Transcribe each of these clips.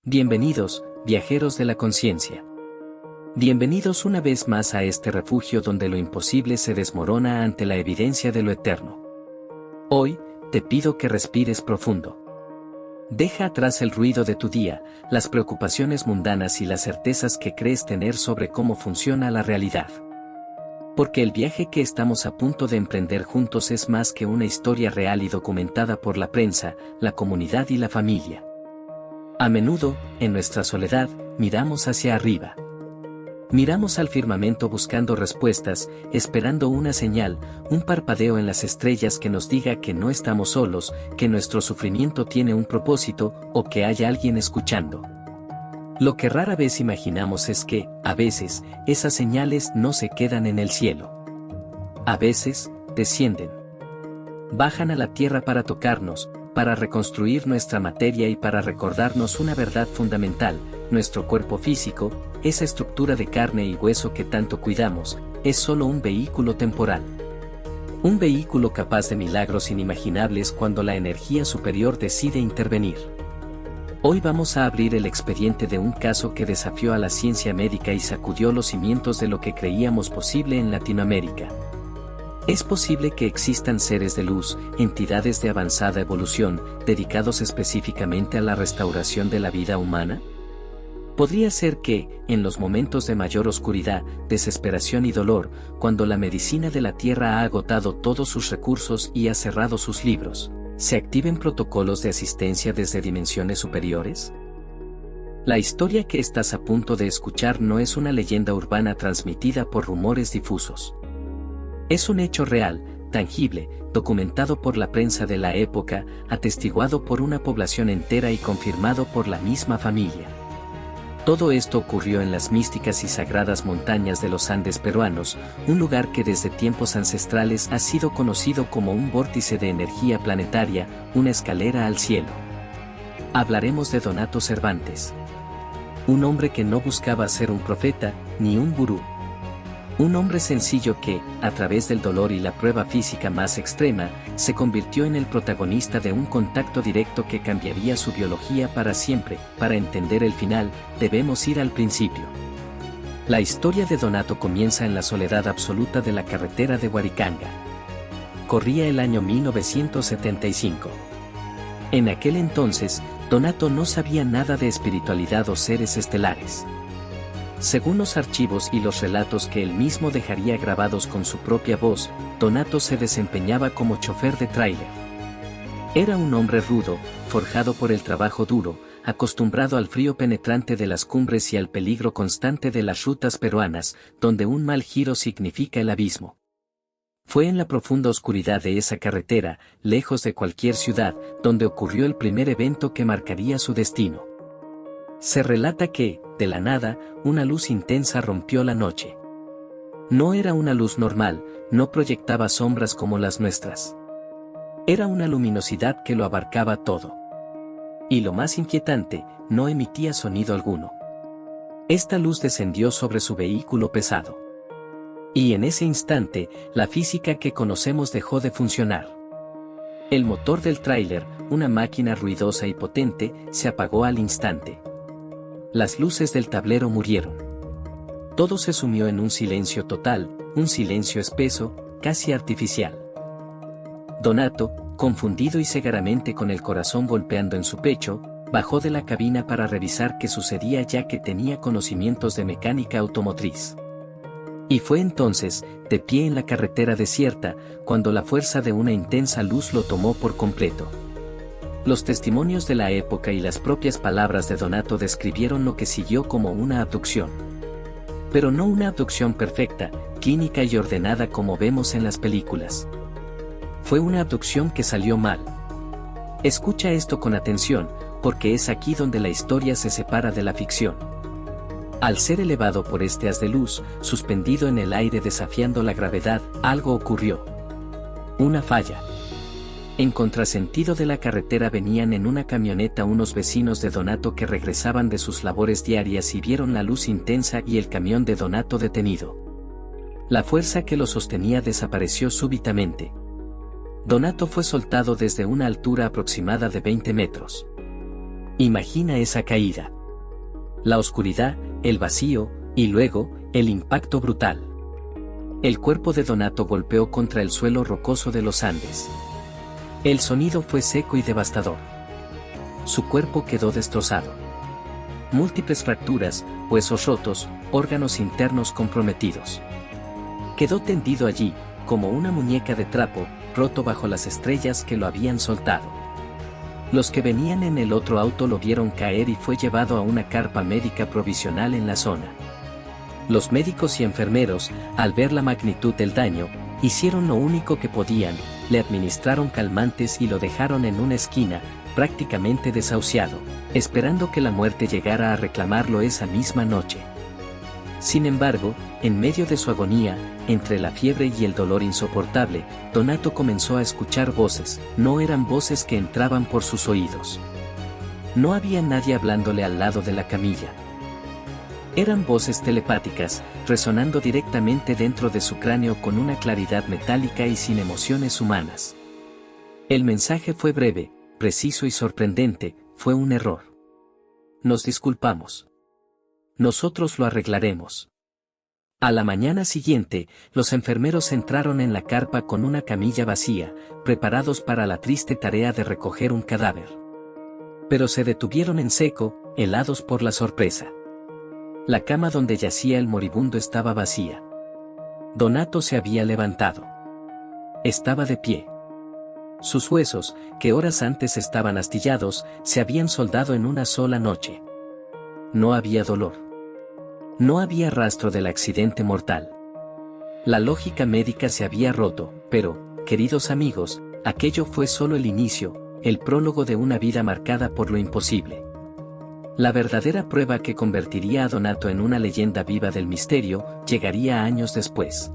Bienvenidos, viajeros de la conciencia. Bienvenidos una vez más a este refugio donde lo imposible se desmorona ante la evidencia de lo eterno. Hoy, te pido que respires profundo. Deja atrás el ruido de tu día, las preocupaciones mundanas y las certezas que crees tener sobre cómo funciona la realidad. Porque el viaje que estamos a punto de emprender juntos es más que una historia real y documentada por la prensa, la comunidad y la familia. A menudo, en nuestra soledad, miramos hacia arriba. Miramos al firmamento buscando respuestas, esperando una señal, un parpadeo en las estrellas que nos diga que no estamos solos, que nuestro sufrimiento tiene un propósito, o que hay alguien escuchando. Lo que rara vez imaginamos es que, a veces, esas señales no se quedan en el cielo. A veces, descienden. Bajan a la tierra para tocarnos, para reconstruir nuestra materia y para recordarnos una verdad fundamental: nuestro cuerpo físico, esa estructura de carne y hueso que tanto cuidamos, es solo un vehículo temporal. Un vehículo capaz de milagros inimaginables cuando la energía superior decide intervenir. Hoy vamos a abrir el expediente de un caso que desafió a la ciencia médica y sacudió los cimientos de lo que creíamos posible en Latinoamérica. ¿Es posible que existan seres de luz, entidades de avanzada evolución, dedicados específicamente a la restauración de la vida humana? Podría ser que, en los momentos de mayor oscuridad, desesperación y dolor, cuando la medicina de la Tierra ha agotado todos sus recursos y ha cerrado sus libros, ¿se activen protocolos de asistencia desde dimensiones superiores? La historia que estás a punto de escuchar no es una leyenda urbana transmitida por rumores difusos. Es un hecho real, tangible, documentado por la prensa de la época, atestiguado por una población entera y confirmado por la misma familia. Todo esto ocurrió en las místicas y sagradas montañas de los Andes peruanos, un lugar que desde tiempos ancestrales ha sido conocido como un vórtice de energía planetaria, una escalera al cielo. Hablaremos de Donato Cervantes. Un hombre que no buscaba ser un profeta, ni un gurú. Un hombre sencillo que, a través del dolor y la prueba física más extrema, se convirtió en el protagonista de un contacto directo que cambiaría su biología para siempre. Para entender el final, debemos ir al principio. La historia de Donato comienza en la soledad absoluta de la carretera de Huaricanga. Corría el año 1975. En aquel entonces, Donato no sabía nada de espiritualidad o seres estelares. Según los archivos y los relatos que él mismo dejaría grabados con su propia voz, Donato se desempeñaba como chofer de tráiler. Era un hombre rudo, forjado por el trabajo duro, acostumbrado al frío penetrante de las cumbres y al peligro constante de las rutas peruanas, donde un mal giro significa el abismo. Fue en la profunda oscuridad de esa carretera, lejos de cualquier ciudad, donde ocurrió el primer evento que marcaría su destino. Se relata que, de la nada, una luz intensa rompió la noche. No era una luz normal, no proyectaba sombras como las nuestras. Era una luminosidad que lo abarcaba todo. Y lo más inquietante, no emitía sonido alguno. Esta luz descendió sobre su vehículo pesado. Y en ese instante, la física que conocemos dejó de funcionar. El motor del tráiler, una máquina ruidosa y potente, se apagó al instante. Las luces del tablero murieron. Todo se sumió en un silencio total, un silencio espeso, casi artificial. Donato, confundido y cegaramente con el corazón golpeando en su pecho, bajó de la cabina para revisar qué sucedía ya que tenía conocimientos de mecánica automotriz. Y fue entonces, de pie en la carretera desierta, cuando la fuerza de una intensa luz lo tomó por completo. Los testimonios de la época y las propias palabras de Donato describieron lo que siguió como una abducción. Pero no una abducción perfecta, clínica y ordenada como vemos en las películas. Fue una abducción que salió mal. Escucha esto con atención, porque es aquí donde la historia se separa de la ficción. Al ser elevado por este haz de luz, suspendido en el aire desafiando la gravedad, algo ocurrió. Una falla. En contrasentido de la carretera venían en una camioneta unos vecinos de Donato que regresaban de sus labores diarias y vieron la luz intensa y el camión de Donato detenido. La fuerza que lo sostenía desapareció súbitamente. Donato fue soltado desde una altura aproximada de 20 metros. Imagina esa caída. La oscuridad, el vacío, y luego, el impacto brutal. El cuerpo de Donato golpeó contra el suelo rocoso de los Andes. El sonido fue seco y devastador. Su cuerpo quedó destrozado. Múltiples fracturas, huesos rotos, órganos internos comprometidos. Quedó tendido allí, como una muñeca de trapo, roto bajo las estrellas que lo habían soltado. Los que venían en el otro auto lo vieron caer y fue llevado a una carpa médica provisional en la zona. Los médicos y enfermeros, al ver la magnitud del daño, hicieron lo único que podían, le administraron calmantes y lo dejaron en una esquina, prácticamente desahuciado, esperando que la muerte llegara a reclamarlo esa misma noche. Sin embargo, en medio de su agonía, entre la fiebre y el dolor insoportable, Donato comenzó a escuchar voces. No eran voces que entraban por sus oídos. No había nadie hablándole al lado de la camilla. Eran voces telepáticas, resonando directamente dentro de su cráneo con una claridad metálica y sin emociones humanas. El mensaje fue breve, preciso y sorprendente: fue un error. Nos disculpamos. Nosotros lo arreglaremos. A la mañana siguiente, los enfermeros entraron en la carpa con una camilla vacía, preparados para la triste tarea de recoger un cadáver. Pero se detuvieron en seco, helados por la sorpresa. La cama donde yacía el moribundo estaba vacía. Donato se había levantado. Estaba de pie. Sus huesos, que horas antes estaban astillados, se habían soldado en una sola noche. No había dolor. No había rastro del accidente mortal. La lógica médica se había roto, pero, queridos amigos, aquello fue solo el inicio, el prólogo de una vida marcada por lo imposible. La verdadera prueba que convertiría a Donato en una leyenda viva del misterio, llegaría años después.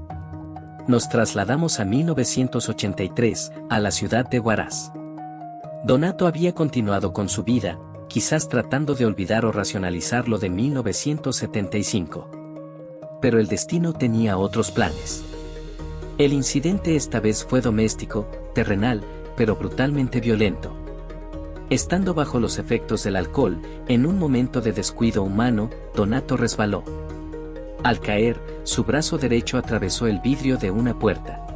Nos trasladamos a 1983, a la ciudad de Huaraz. Donato había continuado con su vida, quizás tratando de olvidar o racionalizar lo de 1975. Pero el destino tenía otros planes. El incidente esta vez fue doméstico, terrenal, pero brutalmente violento. Estando bajo los efectos del alcohol, en un momento de descuido humano, Donato resbaló. Al caer, su brazo derecho atravesó el vidrio de una puerta.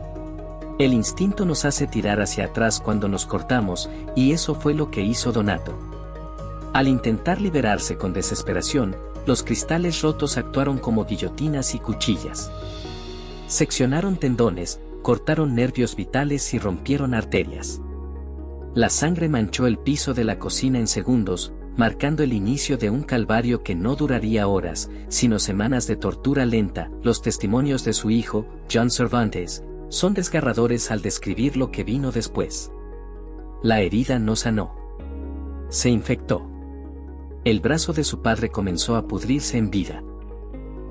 El instinto nos hace tirar hacia atrás cuando nos cortamos, y eso fue lo que hizo Donato. Al intentar liberarse con desesperación, los cristales rotos actuaron como guillotinas y cuchillas. Seccionaron tendones, cortaron nervios vitales y rompieron arterias. La sangre manchó el piso de la cocina en segundos, marcando el inicio de un calvario que no duraría horas, sino semanas de tortura lenta. Los testimonios de su hijo, John Cervantes, son desgarradores al describir lo que vino después. La herida no sanó. Se infectó. El brazo de su padre comenzó a pudrirse en vida.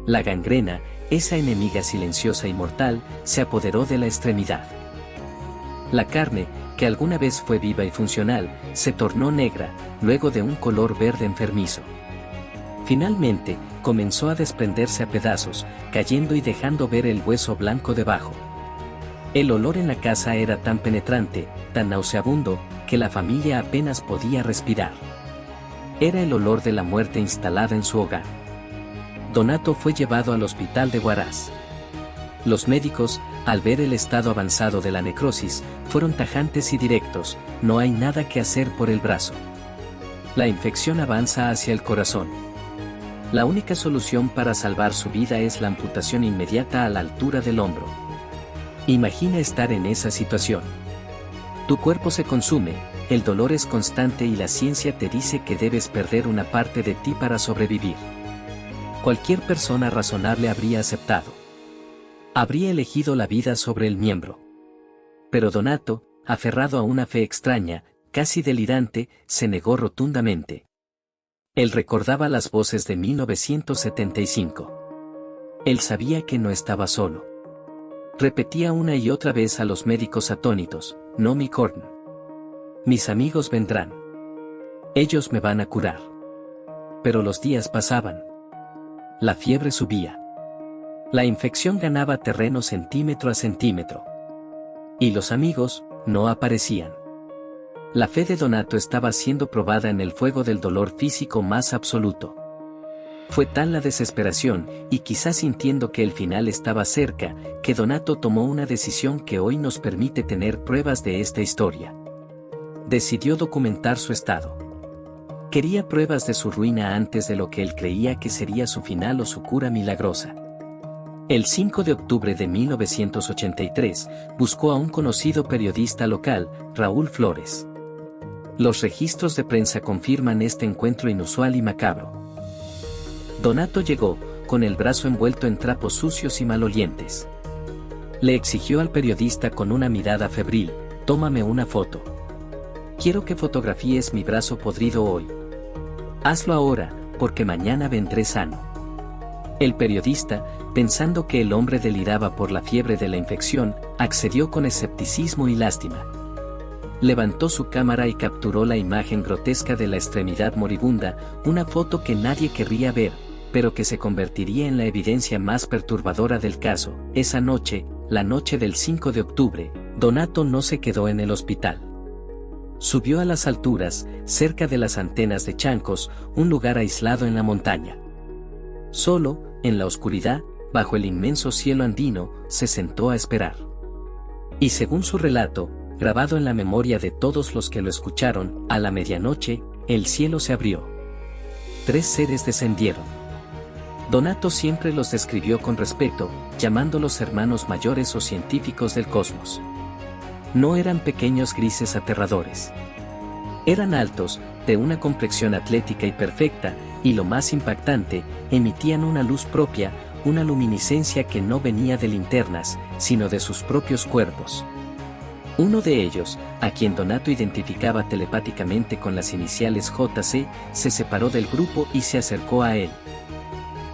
La gangrena, esa enemiga silenciosa y mortal, se apoderó de la extremidad. La carne, que alguna vez fue viva y funcional, se tornó negra, luego de un color verde enfermizo. Finalmente, comenzó a desprenderse a pedazos, cayendo y dejando ver el hueso blanco debajo. El olor en la casa era tan penetrante, tan nauseabundo, que la familia apenas podía respirar. Era el olor de la muerte instalada en su hogar. Donato fue llevado al hospital de Huaraz. Los médicos, al ver el estado avanzado de la necrosis, fueron tajantes y directos: no hay nada que hacer por el brazo. La infección avanza hacia el corazón. La única solución para salvar su vida es la amputación inmediata a la altura del hombro. Imagina estar en esa situación. Tu cuerpo se consume, el dolor es constante y la ciencia te dice que debes perder una parte de ti para sobrevivir. Cualquier persona razonable habría aceptado. Habría elegido la vida sobre el miembro. Pero Donato, aferrado a una fe extraña, casi delirante, se negó rotundamente. Él recordaba las voces de 1975. Él sabía que no estaba solo. Repetía una y otra vez a los médicos atónitos: no mi Corn. Mis amigos vendrán. Ellos me van a curar. Pero los días pasaban. La fiebre subía. La infección ganaba terreno centímetro a centímetro. Y los amigos no aparecían. La fe de Donato estaba siendo probada en el fuego del dolor físico más absoluto. Fue tal la desesperación, y quizás sintiendo que el final estaba cerca, que Donato tomó una decisión que hoy nos permite tener pruebas de esta historia. Decidió documentar su estado. Quería pruebas de su ruina antes de lo que él creía que sería su final o su cura milagrosa. El 5 de octubre de 1983, buscó a un conocido periodista local, Raúl Flores. Los registros de prensa confirman este encuentro inusual y macabro. Donato llegó, con el brazo envuelto en trapos sucios y malolientes. Le exigió al periodista con una mirada febril: «Tómame una foto. Quiero que fotografíes mi brazo podrido hoy. Hazlo ahora, porque mañana vendré sano». El periodista, pensando que el hombre deliraba por la fiebre de la infección, accedió con escepticismo y lástima. Levantó su cámara y capturó la imagen grotesca de la extremidad moribunda, una foto que nadie querría ver, pero que se convertiría en la evidencia más perturbadora del caso. Esa noche, la noche del 5 de octubre, Donato no se quedó en el hospital. Subió a las alturas, cerca de las antenas de Chancos, un lugar aislado en la montaña. Solo, en la oscuridad, bajo el inmenso cielo andino, se sentó a esperar. Y según su relato, grabado en la memoria de todos los que lo escucharon, a la medianoche, el cielo se abrió. 3 seres descendieron. Donato siempre los describió con respeto, llamándolos hermanos mayores o científicos del cosmos. No eran pequeños grises aterradores. Eran altos, de una complexión atlética y perfecta, y lo más impactante, emitían una luz propia, una luminiscencia que no venía de linternas, sino de sus propios cuerpos. Uno de ellos, a quien Donato identificaba telepáticamente con las iniciales JC, se separó del grupo y se acercó a él.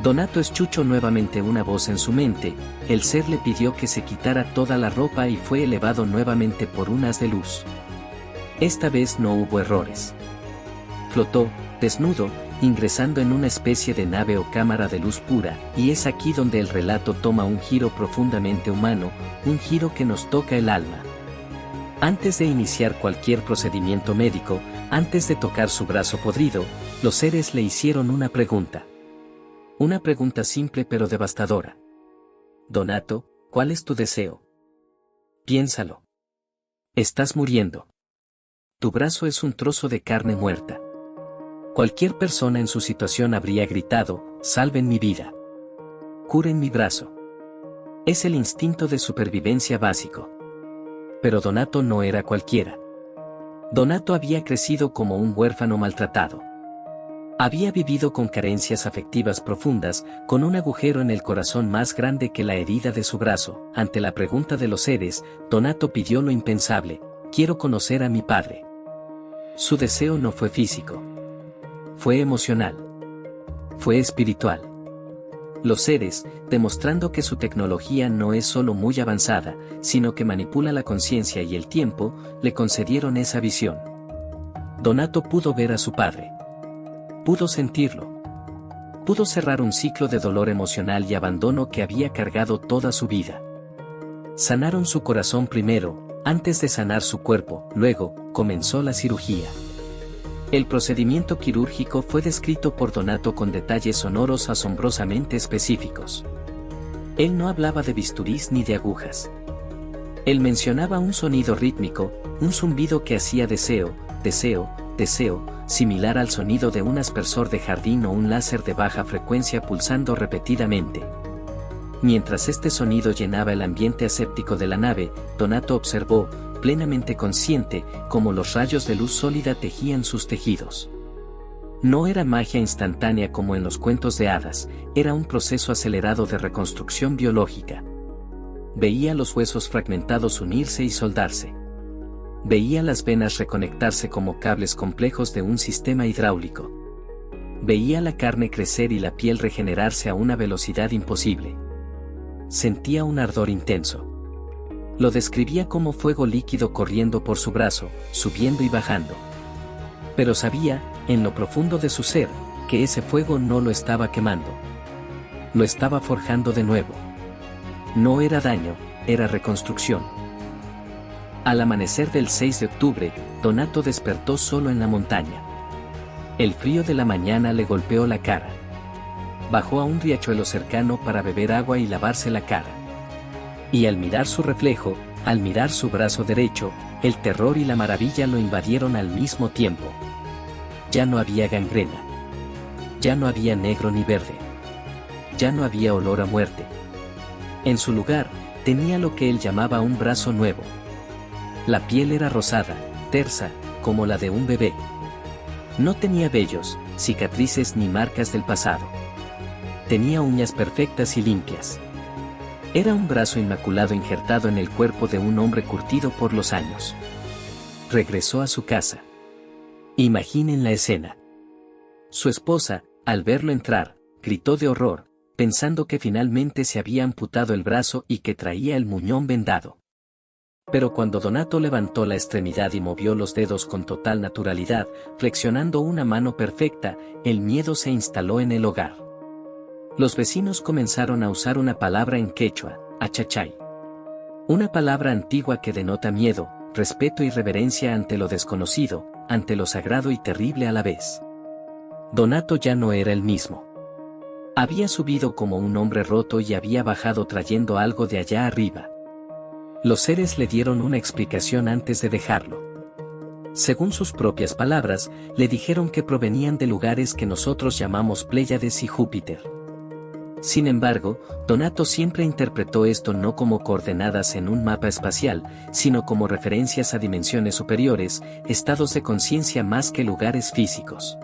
Donato escuchó nuevamente una voz en su mente. El ser le pidió que se quitara toda la ropa y fue elevado nuevamente por un haz de luz. Esta vez no hubo errores. Flotó, desnudo, ingresando en una especie de nave o cámara de luz pura, y es aquí donde el relato toma un giro profundamente humano, un giro que nos toca el alma. Antes de iniciar cualquier procedimiento médico, antes de tocar su brazo podrido, los seres le hicieron una pregunta. Una pregunta simple pero devastadora. Donato, ¿cuál es tu deseo? Piénsalo. Estás muriendo. Tu brazo es un trozo de carne muerta. Cualquier persona en su situación habría gritado: «Salven mi vida. Curen mi brazo». Es el instinto de supervivencia básico. Pero Donato no era cualquiera. Donato había crecido como un huérfano maltratado. Había vivido con carencias afectivas profundas, con un agujero en el corazón más grande que la herida de su brazo. Ante la pregunta de los seres, Donato pidió lo impensable: «Quiero conocer a mi padre». Su deseo no fue físico. Fue emocional. Fue espiritual. Los seres, demostrando que su tecnología no es solo muy avanzada, sino que manipula la conciencia y el tiempo, le concedieron esa visión. Donato pudo ver a su padre. Pudo sentirlo. Pudo cerrar un ciclo de dolor emocional y abandono que había cargado toda su vida. Sanaron su corazón primero, antes de sanar su cuerpo. Luego, comenzó la cirugía. El procedimiento quirúrgico fue descrito por Donato con detalles sonoros asombrosamente específicos. Él no hablaba de bisturís ni de agujas. Él mencionaba un sonido rítmico, un zumbido que hacía deseo, deseo, deseo, similar al sonido de un aspersor de jardín o un láser de baja frecuencia pulsando repetidamente. Mientras este sonido llenaba el ambiente aséptico de la nave, Donato observó, plenamente consciente, cómo los rayos de luz sólida tejían sus tejidos. No era magia instantánea como en los cuentos de hadas, era un proceso acelerado de reconstrucción biológica. Veía los huesos fragmentados unirse y soldarse. Veía las venas reconectarse como cables complejos de un sistema hidráulico. Veía la carne crecer y la piel regenerarse a una velocidad imposible. Sentía un ardor intenso. Lo describía como fuego líquido corriendo por su brazo, subiendo y bajando. Pero sabía, en lo profundo de su ser, que ese fuego no lo estaba quemando. Lo estaba forjando de nuevo. No era daño, era reconstrucción. Al amanecer del 6 de octubre, Donato despertó solo en la montaña. El frío de la mañana le golpeó la cara. Bajó a un riachuelo cercano para beber agua y lavarse la cara. Y al mirar su reflejo, al mirar su brazo derecho, el terror y la maravilla lo invadieron al mismo tiempo. Ya no había gangrena. Ya no había negro ni verde. Ya no había olor a muerte. En su lugar, tenía lo que él llamaba un brazo nuevo. La piel era rosada, tersa, como la de un bebé. No tenía vellos, cicatrices ni marcas del pasado. Tenía uñas perfectas y limpias. Era un brazo inmaculado injertado en el cuerpo de un hombre curtido por los años. Regresó a su casa. Imaginen la escena. Su esposa, al verlo entrar, gritó de horror, pensando que finalmente se había amputado el brazo y que traía el muñón vendado. Pero cuando Donato levantó la extremidad y movió los dedos con total naturalidad, flexionando una mano perfecta, el miedo se instaló en el hogar. Los vecinos comenzaron a usar una palabra en quechua, achachay. Una palabra antigua que denota miedo, respeto y reverencia ante lo desconocido, ante lo sagrado y terrible a la vez. Donato ya no era el mismo. Había subido como un hombre roto y había bajado trayendo algo de allá arriba. Los seres le dieron una explicación antes de dejarlo. Según sus propias palabras, le dijeron que provenían de lugares que nosotros llamamos Pléyades y Júpiter. Sin embargo, Donato siempre interpretó esto no como coordenadas en un mapa espacial, sino como referencias a dimensiones superiores, estados de conciencia más que lugares físicos.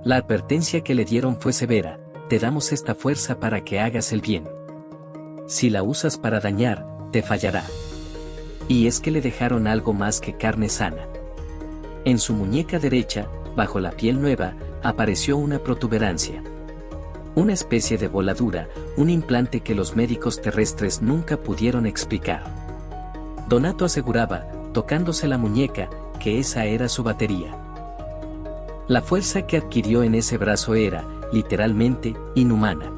La advertencia que le dieron fue severa: te damos esta fuerza para que hagas el bien. Si la usas para dañar, te fallará. Y es que le dejaron algo más que carne sana. En su muñeca derecha, bajo la piel nueva, apareció una protuberancia. Una especie de voladura, un implante que los médicos terrestres nunca pudieron explicar. Donato aseguraba, tocándose la muñeca, que esa era su batería. La fuerza que adquirió en ese brazo era, literalmente, inhumana.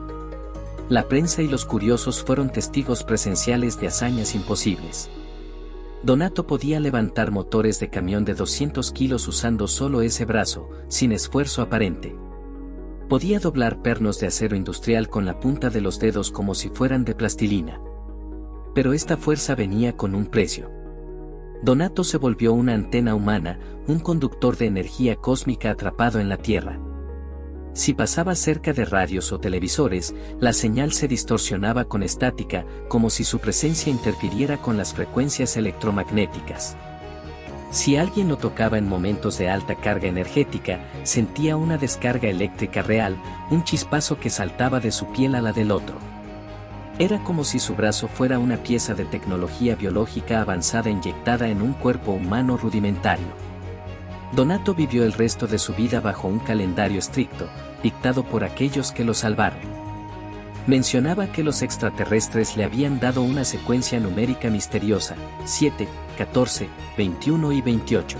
La prensa y los curiosos fueron testigos presenciales de hazañas imposibles. Donato podía levantar motores de camión de 200 kilos usando solo ese brazo, sin esfuerzo aparente. Podía doblar pernos de acero industrial con la punta de los dedos como si fueran de plastilina. Pero esta fuerza venía con un precio. Donato se volvió una antena humana, un conductor de energía cósmica atrapado en la Tierra. Si pasaba cerca de radios o televisores, la señal se distorsionaba con estática, como si su presencia interfiriera con las frecuencias electromagnéticas. Si alguien lo tocaba en momentos de alta carga energética, sentía una descarga eléctrica real, un chispazo que saltaba de su piel a la del otro. Era como si su brazo fuera una pieza de tecnología biológica avanzada inyectada en un cuerpo humano rudimentario. Donato vivió el resto de su vida bajo un calendario estricto, dictado por aquellos que lo salvaron. Mencionaba que los extraterrestres le habían dado una secuencia numérica misteriosa, 7, 14, 21 y 28.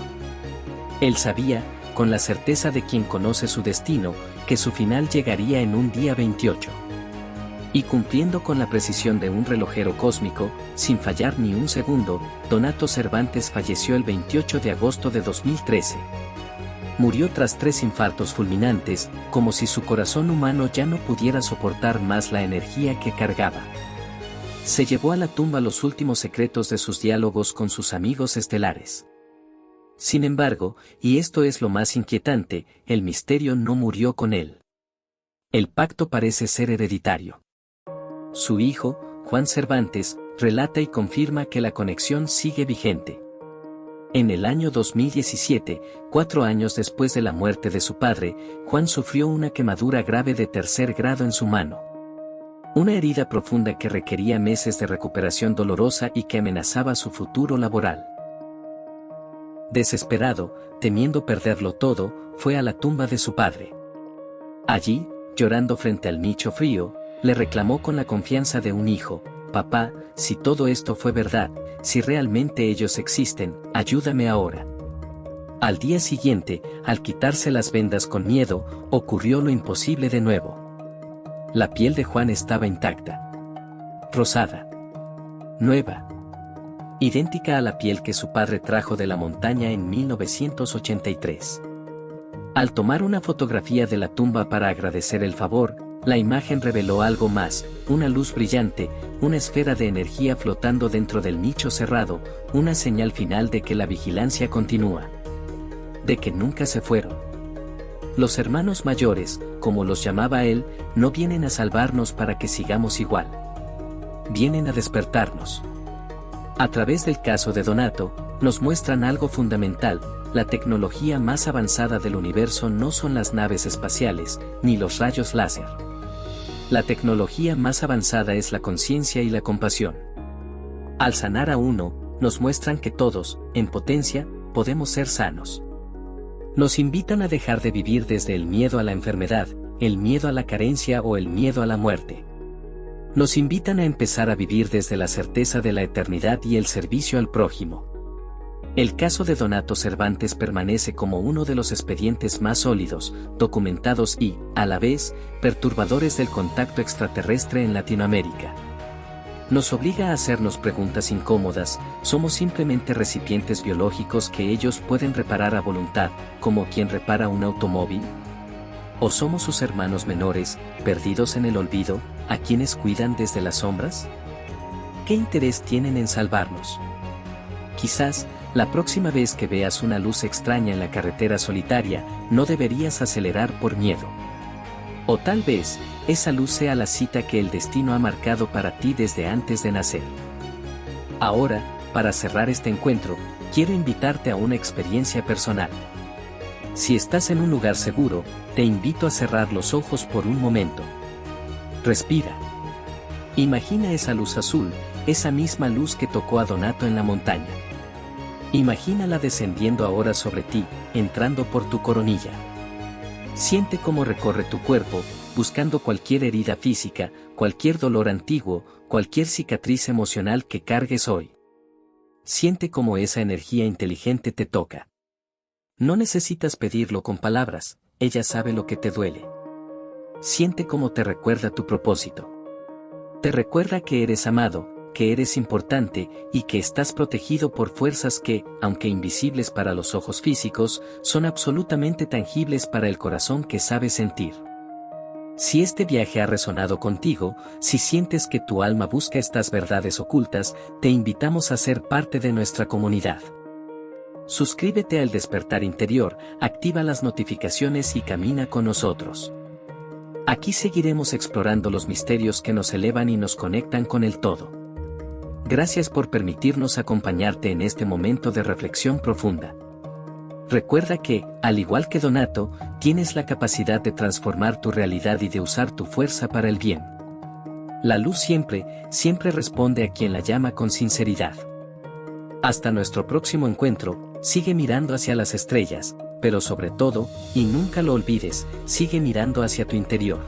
Él sabía, con la certeza de quien conoce su destino, que su final llegaría en un día 28. Y cumpliendo con la precisión de un relojero cósmico, sin fallar ni un segundo, Donato Cervantes falleció el 28 de agosto de 2013. Murió tras 3 infartos fulminantes, como si su corazón humano ya no pudiera soportar más la energía que cargaba. Se llevó a la tumba los últimos secretos de sus diálogos con sus amigos estelares. Sin embargo, y esto es lo más inquietante, el misterio no murió con él. El pacto parece ser hereditario. Su hijo, Juan Cervantes, relata y confirma que la conexión sigue vigente. En el año 2017, 4 años después de la muerte de su padre, Juan sufrió una quemadura grave de 3er grado en su mano. Una herida profunda que requería meses de recuperación dolorosa y que amenazaba su futuro laboral. Desesperado, temiendo perderlo todo, fue a la tumba de su padre. Allí, llorando frente al nicho frío, le reclamó con la confianza de un hijo: papá, si todo esto fue verdad, si realmente ellos existen, ayúdame ahora. Al día siguiente, al quitarse las vendas con miedo, ocurrió lo imposible de nuevo. La piel de Juan estaba intacta. Rosada. Nueva. Idéntica a la piel que su padre trajo de la montaña en 1983. Al tomar una fotografía de la tumba para agradecer el favor, la imagen reveló algo más, una luz brillante, una esfera de energía flotando dentro del nicho cerrado, una señal final de que la vigilancia continúa. De que nunca se fueron. Los hermanos mayores, como los llamaba él, no vienen a salvarnos para que sigamos igual. Vienen a despertarnos. A través del caso de Donato, nos muestran algo fundamental: la tecnología más avanzada del universo no son las naves espaciales, ni los rayos láser. La tecnología más avanzada es la conciencia y la compasión. Al sanar a uno, nos muestran que todos, en potencia, podemos ser sanos. Nos invitan a dejar de vivir desde el miedo a la enfermedad, el miedo a la carencia o el miedo a la muerte. Nos invitan a empezar a vivir desde la certeza de la eternidad y el servicio al prójimo. El caso de Donato Cervantes permanece como uno de los expedientes más sólidos, documentados y, a la vez, perturbadores del contacto extraterrestre en Latinoamérica. Nos obliga a hacernos preguntas incómodas: ¿somos simplemente recipientes biológicos que ellos pueden reparar a voluntad, como quien repara un automóvil? ¿O somos sus hermanos menores, perdidos en el olvido, a quienes cuidan desde las sombras? ¿Qué interés tienen en salvarnos? Quizás, la próxima vez que veas una luz extraña en la carretera solitaria, no deberías acelerar por miedo. O tal vez, esa luz sea la cita que el destino ha marcado para ti desde antes de nacer. Ahora, para cerrar este encuentro, quiero invitarte a una experiencia personal. Si estás en un lugar seguro, te invito a cerrar los ojos por un momento. Respira. Imagina esa luz azul, esa misma luz que tocó a Donato en la montaña. Imagínala descendiendo ahora sobre ti, entrando por tu coronilla. Siente cómo recorre tu cuerpo, buscando cualquier herida física, cualquier dolor antiguo, cualquier cicatriz emocional que cargues hoy. Siente cómo esa energía inteligente te toca. No necesitas pedirlo con palabras, ella sabe lo que te duele. Siente cómo te recuerda tu propósito. Te recuerda que eres amado, que eres importante y que estás protegido por fuerzas que, aunque invisibles para los ojos físicos, son absolutamente tangibles para el corazón que sabe sentir. Si este viaje ha resonado contigo, si sientes que tu alma busca estas verdades ocultas, te invitamos a ser parte de nuestra comunidad. Suscríbete al Despertar Interior, activa las notificaciones y camina con nosotros. Aquí seguiremos explorando los misterios que nos elevan y nos conectan con el todo. Gracias por permitirnos acompañarte en este momento de reflexión profunda. Recuerda que, al igual que Donato, tienes la capacidad de transformar tu realidad y de usar tu fuerza para el bien. La luz siempre, siempre responde a quien la llama con sinceridad. Hasta nuestro próximo encuentro, sigue mirando hacia las estrellas, pero sobre todo, y nunca lo olvides, sigue mirando hacia tu interior.